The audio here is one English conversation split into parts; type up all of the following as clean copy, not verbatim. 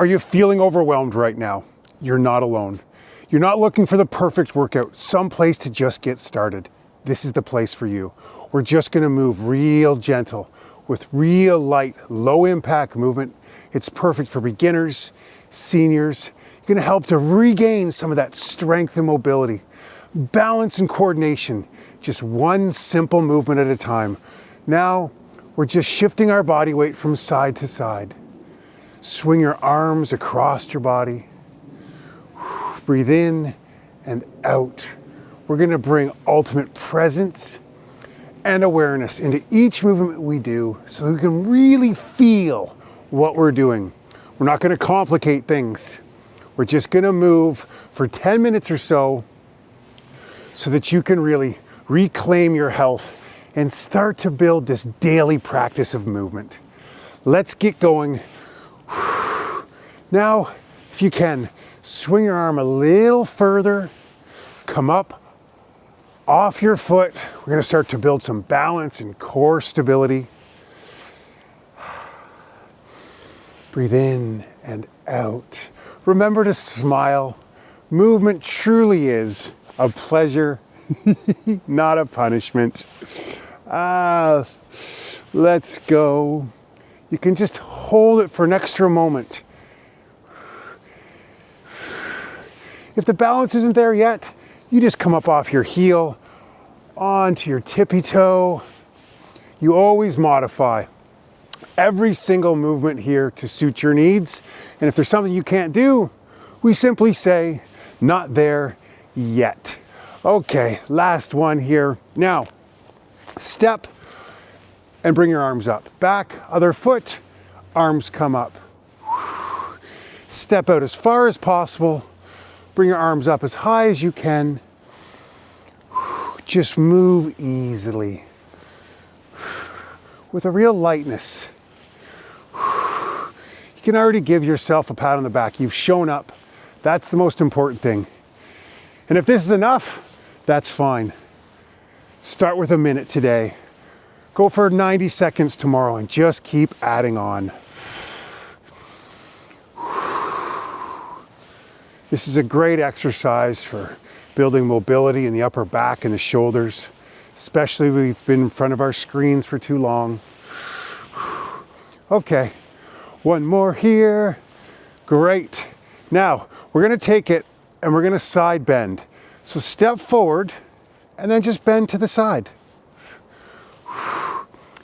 Are you feeling overwhelmed right now? You're not alone. You're not looking for the perfect workout, some place to just get started. This is the place for you. We're just gonna move real gentle with real light, low impact movement. It's perfect for beginners, seniors. You're gonna help to regain some of that strength and mobility, balance and coordination, just one simple movement at a time. Now, we're just shifting our body weight from side to side. Swing your arms across your body. Breathe in and out. We're gonna bring ultimate presence and awareness into each movement we do so that we can really feel what we're doing. We're not gonna complicate things. We're just gonna move for 10 minutes or so that you can really reclaim your health and start to build this daily practice of movement. Let's get going. Now, if you can, swing your arm a little further, come up off your foot. We're gonna start to build some balance and core stability. Breathe in and out. Remember to smile. Movement truly is a pleasure, not a punishment. Let's go. You can just hold it for an extra moment. If the balance isn't there yet, you just come up off your heel, onto your tippy toe. You always modify every single movement here to suit your needs. And if there's something you can't do, we simply say, not there yet. Okay, last one here. Now, step and bring your arms up. Back, other foot, arms come up. Step out as far as possible. Bring your arms up as high as you can. Just move easily with a real lightness. You can already give yourself a pat on the back. You've shown up. That's the most important thing. And if this is enough, that's fine. Start with a minute today. Go for 90 seconds tomorrow and just keep adding on. This is a great exercise for building mobility in the upper back and the shoulders, especially if we've been in front of our screens for too long. Okay, one more here. Great. Now, we're gonna take it and we're gonna side bend. So step forward and then just bend to the side.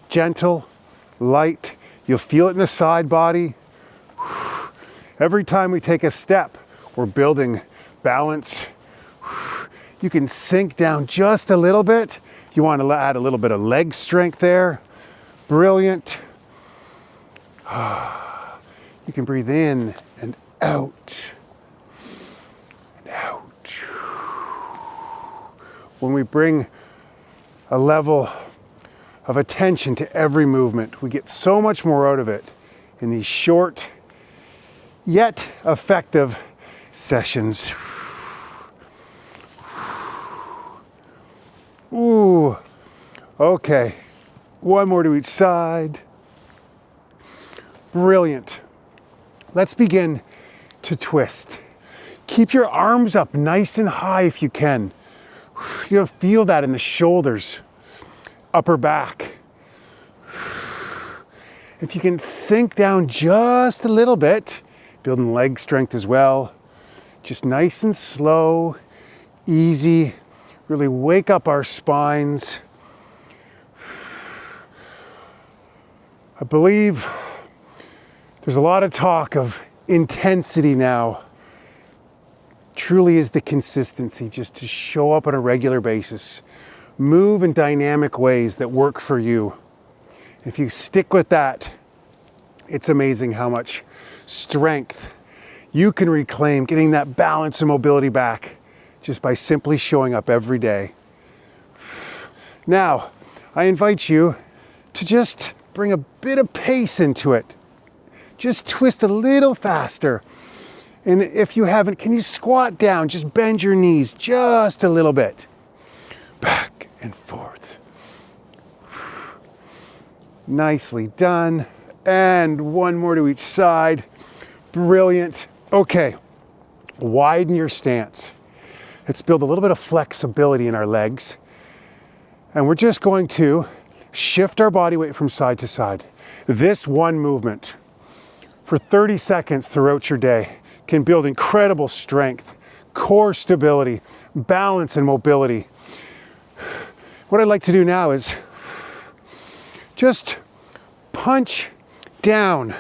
Gentle, light. You'll feel it in the side body. Every time we take a step, we're building balance. You can sink down just a little bit. You want to add a little bit of leg strength there. Brilliant. You can breathe in and out. And out. When we bring a level of attention to every movement, we get so much more out of it in these short yet effective sessions. Ooh, okay. One more to each side. Brilliant. Let's begin to twist. Keep your arms up nice and high if you can. You'll feel that in the shoulders, upper back. If you can sink down just a little bit, building leg strength as well. Just nice and slow, easy. Really wake up our spines. I believe there's a lot of talk of intensity now. Truly is the consistency, just to show up on a regular basis. Move in dynamic ways that work for you. If you stick with that, it's amazing how much strength you can reclaim, getting that balance and mobility back just by simply showing up every day. Now, I invite you to just bring a bit of pace into it. Just twist a little faster. And if you haven't, can you squat down? Just bend your knees just a little bit. Back and forth. Nicely done. And one more to each side. Brilliant. Okay, widen your stance. Let's build a little bit of flexibility in our legs. And we're just going to shift our body weight from side to side. This one movement for 30 seconds throughout your day can build incredible strength, core stability, balance, and mobility. What I'd like to do now is just punch down.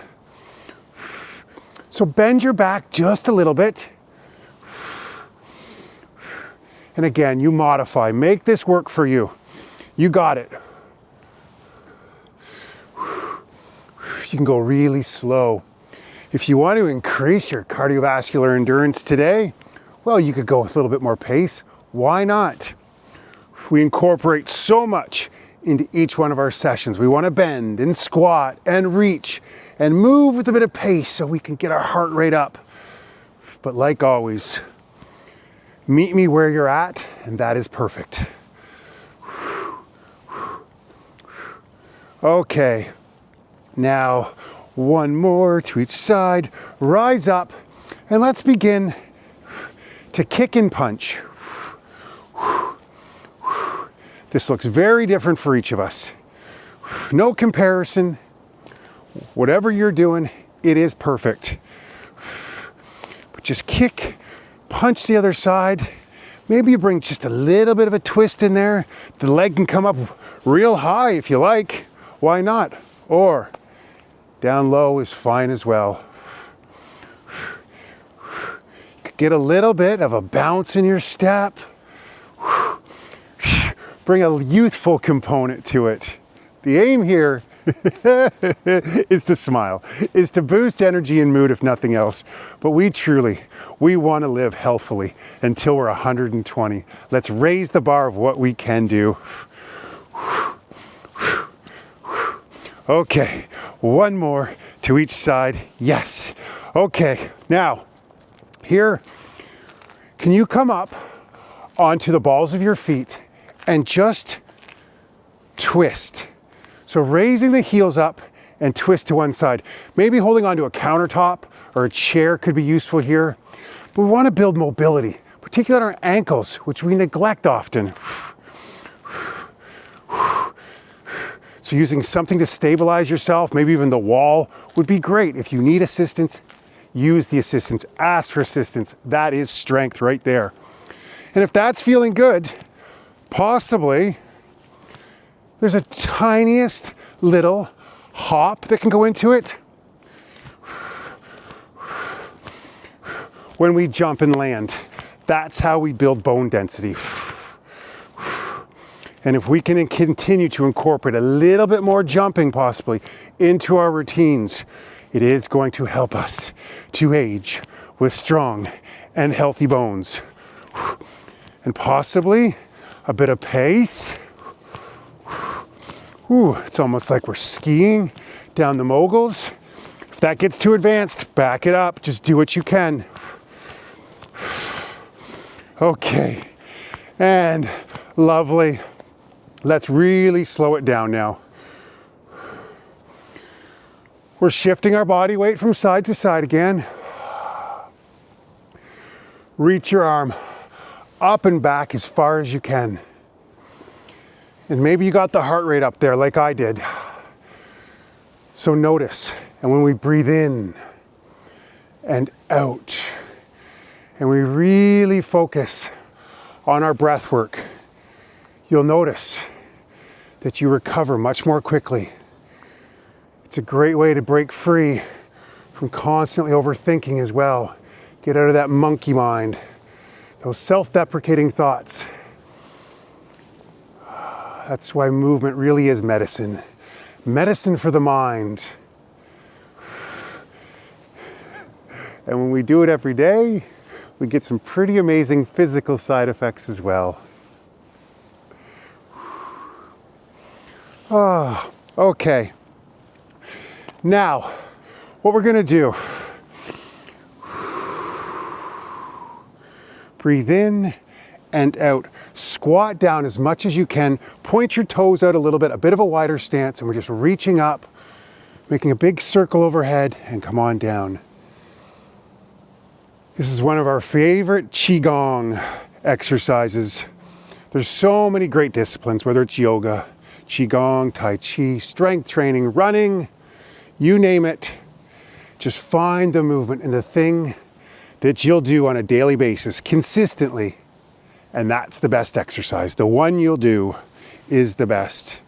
So bend your back just a little bit. And again, you modify. Make this work for you. You got it. You can go really slow. If you want to increase your cardiovascular endurance today, well, you could go with a little bit more pace. Why not? We incorporate so much into each one of our sessions. We want to bend and squat and reach and move with a bit of pace so we can get our heart rate up. But like always, meet me where you're at, and that is perfect. Okay, now one more to each side. Rise up, and let's begin to kick and punch. This looks very different for each of us. No comparison. Whatever you're doing, it is perfect. But just kick, punch the other side. Maybe you bring just a little bit of a twist in there. The leg can come up real high if you like. Why not? Or down low is fine as well. Get a little bit of a bounce in your step. Bring a youthful component to it. The aim here is to smile, is to boost energy and mood if nothing else. But we want to live healthfully until we're 120. Let's raise the bar of what we can do. Okay, one more to each side. Yes. Okay, now here, can you come up onto the balls of your feet and just twist? So raising the heels up and twist to one side. Maybe holding onto a countertop or a chair could be useful here. But we want to build mobility, particularly on our ankles, which we neglect often. So using something to stabilize yourself, maybe even the wall, would be great. If you need assistance, use the assistance, ask for assistance. That is strength right there. And if that's feeling good, possibly there's a tiniest little hop that can go into it when we jump and land. That's how we build bone density. And if we can continue to incorporate a little bit more jumping possibly into our routines, it is going to help us to age with strong and healthy bones. And possibly a bit of pace. Ooh, it's almost like we're skiing down the moguls. If that gets too advanced, back it up. Just do what you can. Okay, and lovely. Let's really slow it down now. We're shifting our body weight from side to side again. Reach your arm up and back as far as you can. And maybe you got the heart rate up there like I did. So notice, and when we breathe in and out, and we really focus on our breath work, you'll notice that you recover much more quickly. It's a great way to break free from constantly overthinking as well. Get out of that monkey mind, those self-deprecating thoughts. That's why movement really is medicine. Medicine for the mind. And when we do it every day, we get some pretty amazing physical side effects as well. Oh, okay. Now, what we're gonna do, breathe in and out. Squat down as much as you can. Point your toes out a little bit, a bit of a wider stance, and we're just reaching up, making a big circle overhead, and come on down. This is one of our favorite Qigong exercises. There's so many great disciplines, whether it's yoga, Qigong, Tai Chi, strength training, running, you name it. Just find the movement and the thing that you'll do on a daily basis consistently. And that's the best exercise. The one you'll do is the best.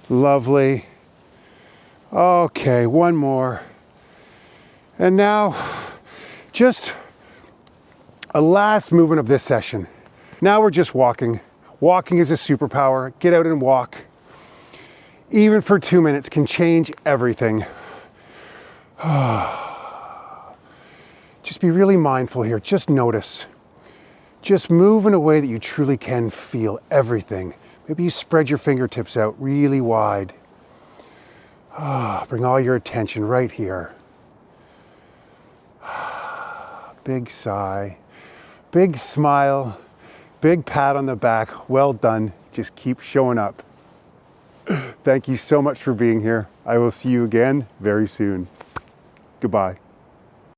Lovely. Okay, one more. And now, just a last movement of this session. Now we're just walking. Walking is a superpower. Get out and walk. Even for 2 minutes can change everything. Just be really mindful here. Just notice. Just move in a way that you truly can feel everything. Maybe you spread your fingertips out really wide. Bring all your attention right here. Big sigh, big smile, big pat on the back. Well done. Just keep showing up. Thank you so much for being here. I will see you again very soon. Goodbye.